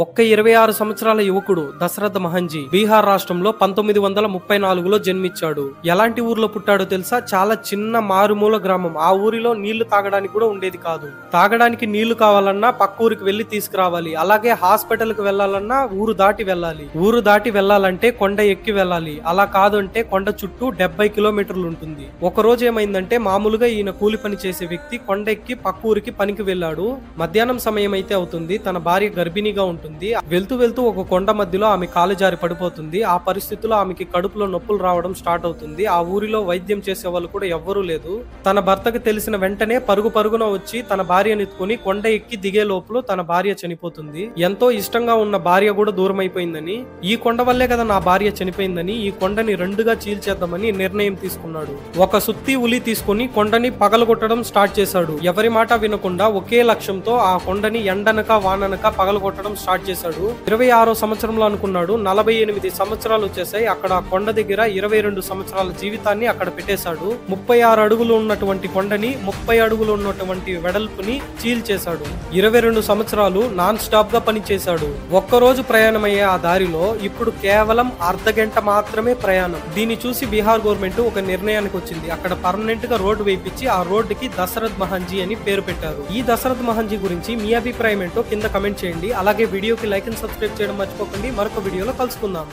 ఒక్క 26 సంవత్సరాల యువకుడు దశరథ మహంజీ బీహార్ రాష్ట్రంలో 1934లో జన్మించాడు. ఎలాంటి ఊర్లో పుట్టాడో తెలుసా? చాలా చిన్న మారుమూల గ్రామం. ఆ ఊరిలో నీళ్లు తాగడానికి కూడా ఉండేది కాదు. తాగడానికి నీళ్లు కావాలన్నా పక్క ఊరికి వెళ్లి తీసుకురావాలి. అలాగే హాస్పిటల్ కి వెళ్లాలన్నా ఊరు దాటి వెళ్ళాలి. ఊరు దాటి వెళ్లాలంటే కొండ ఎక్కి వెళ్ళాలి. అలా కాదు అంటే కొండ చుట్టూ 70 కిలోమీటర్లు ఉంటుంది. ఒక రోజు ఏమైందంటే, మామూలుగా ఈయన కూలి పని చేసే వ్యక్తి కొండ ఎక్కి పక్క ఊరికి పనికి వెళ్ళాడు. మధ్యాహ్నం సమయం అయితే అవుతుంది. తన భార్య గర్భిణిగా ఉంటుంది. వెళ్తూ వెళ్తూ ఒక కొండ మధ్యలో ఆమె కాలు జారి పడిపోతుంది. ఆ పరిస్థితిలో ఆమెకి కడుపులో నొప్పులు రావడం స్టార్ట్ అవుతుంది. ఆ ఊరిలో వైద్యం చేసే వాళ్ళు కూడా ఎవ్వరూ లేదు. తన భర్తకు తెలిసిన వెంటనే పరుగు పరుగున వచ్చి తన భార్యను ఎత్తుకుని కొండ ఎక్కి దిగే లోపల తన భార్య చనిపోతుంది. ఎంతో ఇష్టంగా ఉన్న భార్య కూడా దూరం అయిపోయిందని, ఈ కొండ వల్లే కదా నా భార్య చనిపోయిందని ఈ కొండని రెండుగా చీల్చేద్దామని నిర్ణయం తీసుకున్నాడు. ఒక సుత్తి ఉలి తీసుకుని కొండని పగలగొట్టడం స్టార్ట్ చేశాడు. ఎవరి మాట వినకుండా ఒకే లక్ష్యంతో ఆ కొండని ఎండనక వాననక పగలగొట్టడం స్టార్ట్ చేశాడు. 26వ సంవత్సరంలో అనుకున్నాడు. 48 సంవత్సరాలు వచ్చేసాయి. అక్కడ కొండ దగ్గర 22 సంవత్సరాల జీవితాన్ని అక్కడ పెట్టేశాడు. 36 అడుగులు ఉన్నటువంటి కొండని 30 అడుగులు ఉన్నటువంటి వెడల్పుని చీల్చేశాడు. 22 సంవత్సరాలు నాన్ స్టాప్ గా పని చేశాడు. ఒక్కరోజు ప్రయాణమయ్యే ఆ దారిలో ఇప్పుడు కేవలం అర్ధగంట మాత్రమే ప్రయాణం. దీన్ని చూసి బీహార్ గవర్నమెంట్ ఒక నిర్ణయానికి వచ్చింది. అక్కడ పర్మనెంట్ గా రోడ్డు వేయించి ఆ రోడ్డుకి దశరథ్ మహంజీ అని పేరు పెట్టారు. ఈ దశరథ్ మహంజీ గురించి మీ అభిప్రాయం ఏంటో కింద కమెంట్ చేయండి. అలాగే వీడియోకి లైక్ అండ్ సబ్స్క్రైబ్ చేయడం మర్చిపోకండి. మరొక వీడియోలో కలుసుకుందాం.